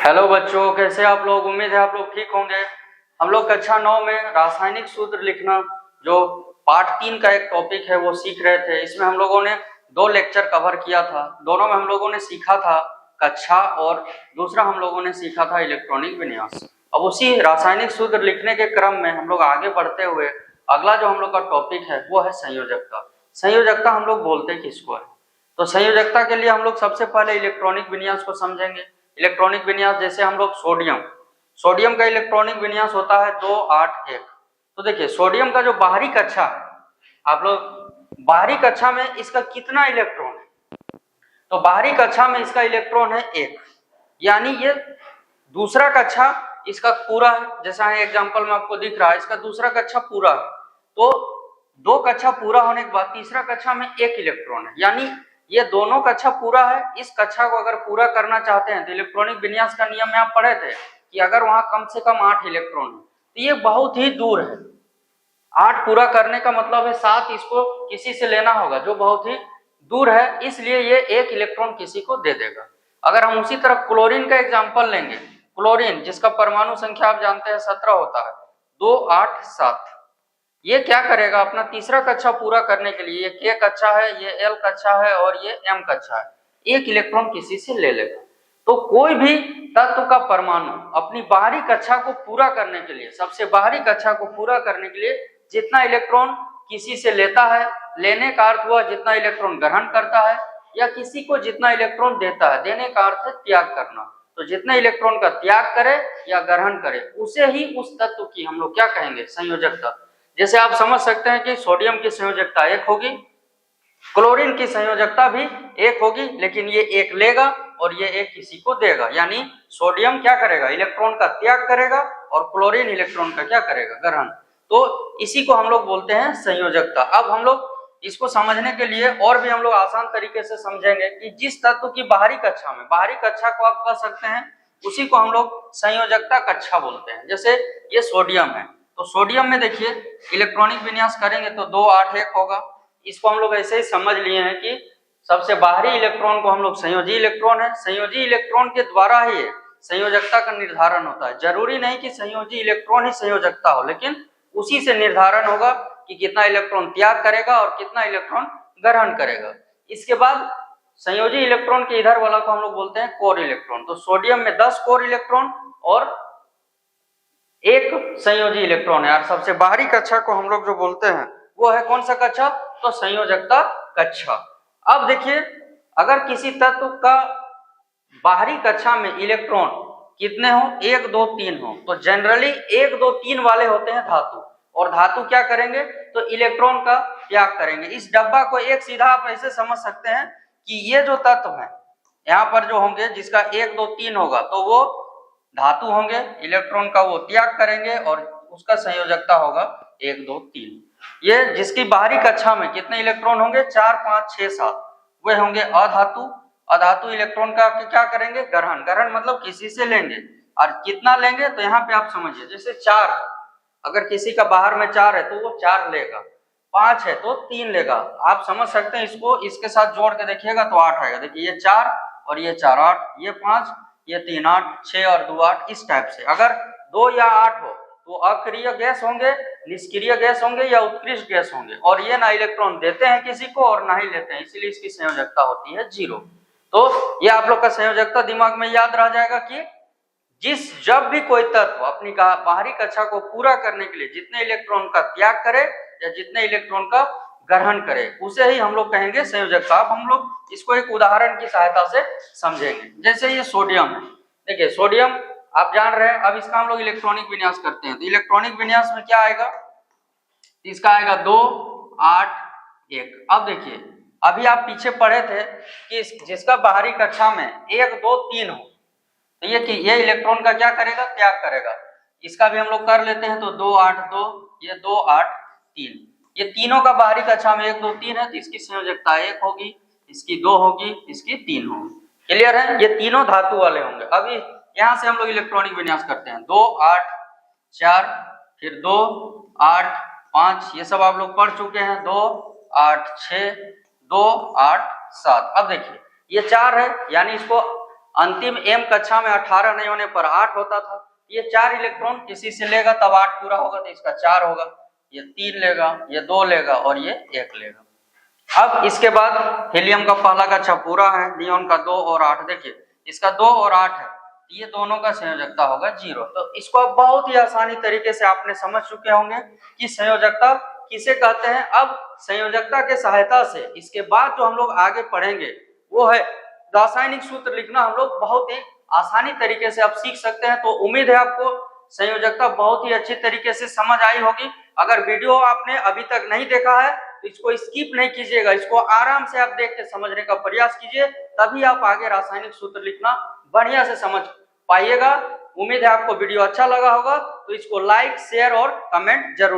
Hello बच्चों, कैसे आप लोग। उम्मीद है आप लोग ठीक होंगे। हम लोग कक्षा 9 में रासायनिक सूत्र लिखना जो पार्ट 3 का एक टॉपिक है वो सीख रहे थे। इसमें हम लोगों ने 2 लेक्चर कवर किया था। दोनों में हम लोगों ने सीखा था कक्षा और दूसरा हम लोगों ने सीखा था इलेक्ट्रॉनिक विन्यास। अब उसी रासायनिक सूत्र लिखने के क्रम में हम लोग आगे बढ़ते हुए अगला जो हम लोग का टॉपिक है वो है संयोजकता। संयोजकता हम लोग बोलते किसको है, तो संयोजकता के लिए हम लोग सबसे पहले इलेक्ट्रॉनिक विन्यास को समझेंगे। इलेक्ट्रॉनिक विन्यास जैसे हम लोग सोडियम का इलेक्ट्रॉनिक विन्यास होता है 281। तो देखिए सोडियम का जो बाहरी कक्षा है, आप लोग बाहरी कक्षा में इसका कितना इलेक्ट्रॉन है, तो बाहरी कक्षा में इसका इलेक्ट्रॉन है 1, यानी ये दूसरा कक्षा इसका पूरा है। जैसा है एग्जांपल में आपको दिख रहा है, इसका दूसरा कक्षा पूरा है, तो 2 कक्षा पूरा होने के बाद तीसरा कक्षा में 1 इलेक्ट्रॉन है, यानी ये दोनों कक्षा पूरा है। इस कक्षा को अगर पूरा करना चाहते हैं तो इलेक्ट्रॉनिक विन्यास का नियम में आप पढ़े थे कि अगर वहां कम से कम 8 इलेक्ट्रॉन है तो ये बहुत ही दूर है। 8 पूरा करने का मतलब है 7 इसको किसी से लेना होगा जो बहुत ही दूर है, इसलिए ये 1 इलेक्ट्रॉन किसी को दे देगा। अगर हम उसी तरह क्लोरीन का एग्जाम्पल लेंगे, क्लोरीन जिसका परमाणु संख्या आप जानते हैं 17 होता है, 2 8 7, ये क्या करेगा अपना तीसरा कक्षा पूरा करने के लिए, ये के कक्षा है, ये एल कक्षा है और ये एम कक्षा है, 1 इलेक्ट्रॉन किसी से ले लेगा। तो कोई भी तत्व का परमाणु अपनी बाहरी कक्षा को पूरा करने के लिए, सबसे बाहरी कक्षा को पूरा करने के लिए जितना इलेक्ट्रॉन किसी से लेता है, लेने का अर्थ हुआ जितना इलेक्ट्रॉन ग्रहण करता है, या किसी को जितना इलेक्ट्रॉन देता है, देने का अर्थ है त्याग करना। तो जितने इलेक्ट्रॉन का त्याग करे या ग्रहण करे उसे ही उस तत्व की हम लोग क्या कहेंगे, संयोजकता। जैसे आप समझ सकते हैं कि सोडियम की संयोजकता 1 होगी, क्लोरीन की संयोजकता भी 1 होगी, लेकिन ये 1 लेगा और ये 1 किसी को देगा, यानी सोडियम क्या करेगा, इलेक्ट्रॉन का त्याग करेगा और क्लोरीन इलेक्ट्रॉन का क्या करेगा, ग्रहण। तो इसी को हम लोग बोलते हैं संयोजकता। अब हम लोग इसको समझने के लिए और भी हम लोग आसान तरीके से समझेंगे कि जिस तत्व की बाहरी कक्षा में, बाहरी कक्षा को आप कह सकते हैं, उसी को हम लोग संयोजकता कक्षा बोलते हैं। जैसे ये सोडियम है, तो सोडियम में देखिए इलेक्ट्रॉनिक विन्यास करेंगे तो 2 8 1 होगा। इसको हम लोग ऐसे ही समझ लिए हैं कि सबसे बाहरी इलेक्ट्रॉन को हम लोग संयोजी इलेक्ट्रॉन है, संयोजी इलेक्ट्रॉन के द्वारा ही संयोजकता का निर्धारण होता है। जरूरी नहीं कि संयोजी इलेक्ट्रॉन ही संयोजकता हो, लेकिन उसी से निर्धारण होगा कि कितना इलेक्ट्रॉन त्याग करेगा और कितना इलेक्ट्रॉन ग्रहण करेगा। इसके बाद संयोजी इलेक्ट्रॉन के इधर वाला को हम लोग बोलते हैं कोर इलेक्ट्रॉन। तो सोडियम में 10 कोर इलेक्ट्रॉन और 1 संयोजी इलेक्ट्रॉन है, और सबसे बाहरी कक्षा को हम लोग जो बोलते हैं वो है कौन सा कक्षा, तो संयोजकता कक्षा। अब देखिए अगर किसी तत्व का बाहरी कक्षा में इलेक्ट्रॉन कितने हो, 1 2 3 हो, तो जनरली 1 2 3 वाले होते हैं धातु, और धातु क्या करेंगे, तो इलेक्ट्रॉन का त्याग करेंगे। इस डब्बा को एक सीधा आप ऐसे समझ सकते हैं कि ये जो तत्व है यहाँ पर जो होंगे जिसका 1 2 3 होगा तो वो धातु होंगे, इलेक्ट्रॉन का वो त्याग करेंगे और उसका संयोजकता होगा 1 2 3। ये जिसकी बाहरी कक्षा में कितने इलेक्ट्रॉन होंगे, 4 5 6 7, वे होंगे अधातु। अधातु इलेक्ट्रॉन का क्या करेंगे, ग्रहण। ग्रहण मतलब किसी से लेंगे, और कितना लेंगे तो यहाँ पे आप समझिए, जैसे 4 है, अगर किसी का बाहर में 4 है तो वो 4 लेगा, 5 है तो 3 लेगा। आप समझ सकते हैं इसको, इसके साथ जोड़ के देखिएगा तो 8 आएगा। देखिए ये 4 और ये 4 8, ये 5 ये 3 8, 6 और 2 8, इस टाइप से। अगर 2 या 8 हो तो अक्रिय गैस होंगे, निष्क्रिय गैस होंगे या उत्कृष्ट गैस होंगे, और ये ना इलेक्ट्रॉन देते हैं किसी को और ना ही लेते हैं, इसीलिए इसकी संयोजकता होती है 0। तो ये आप लोग का संयोजकता दिमाग में याद रह जाएगा कि जब भी कोई तत्व अपनी बाहरी कक्षा को पूरा करने के लिए जितने इलेक्ट्रॉन का त्याग करे या जितने इलेक्ट्रॉन का ग्रहण करे उसे ही हम लोग कहेंगे संयोजकता। अब हम लोग इसको एक उदाहरण की सहायता से समझेंगे। जैसे ये सोडियम है, देखिए सोडियम आप जान रहे हैं, अब इसका हम लोग इलेक्ट्रॉनिक विन्यास करते हैं, तो इलेक्ट्रॉनिक विन्यास में क्या आएगा, इसका आएगा 2 8 1। अब देखिए अभी आप पीछे पढ़े थे कि जिसका बाहरी कक्षा में 1 2 3 हो तो ये इलेक्ट्रॉन का क्या करेगा, त्याग करेगा। इसका भी हम लोग कर लेते हैं, तो 2 8 2, ये 2 8 3, ये तीनों का बाहरी कक्षा में 1 2 3 है, तो इसकी संयोजकता 1 होगी, इसकी 2 होगी, इसकी 3 होगी। क्लियर है, ये तीनों धातु वाले होंगे। अभी यहाँ से हम लोग इलेक्ट्रॉनिक विन्यास करते हैं, 2 8 4, फिर 2 8 5, ये सब आप लोग पढ़ चुके हैं, 2 8 6, 2 8 7। अब देखिए ये 4 है, यानी इसको अंतिम एम कक्षा में 18 नहीं होने पर 8 होता था। ये 4 इलेक्ट्रॉन किसी से लेगा तब 8 पूरा होगा, तो इसका 4 होगा, ये 3 लेगा, ये 2 लेगा और ये 1 लेगा। अब इसके बाद हीलियम का पहला कक्षा पूरा है, नियोन का 2 और 8, देखिए इसका 2 और 8 है, ये दोनों का संयोजकता होगा 0। तो इसको अब बहुत ही आसानी तरीके से आपने समझ चुके होंगे कि संयोजकता किसे कहते हैं। अब संयोजकता के सहायता से इसके बाद जो हम लोग आगे पढ़ेंगे वो है रासायनिक सूत्र लिखना। हम लोग बहुत ही आसानी तरीके से अब सीख सकते हैं। तो उम्मीद है आपको संयोजकता बहुत ही अच्छी तरीके से समझ आई होगी। अगर वीडियो आपने अभी तक नहीं देखा है तो इसको स्किप नहीं कीजिएगा, इसको आराम से आप देख के समझने का प्रयास कीजिए, तभी आप आगे रासायनिक सूत्र लिखना बढ़िया से समझ पाइएगा। उम्मीद है आपको वीडियो अच्छा लगा होगा, तो इसको लाइक, शेयर और कमेंट जरूर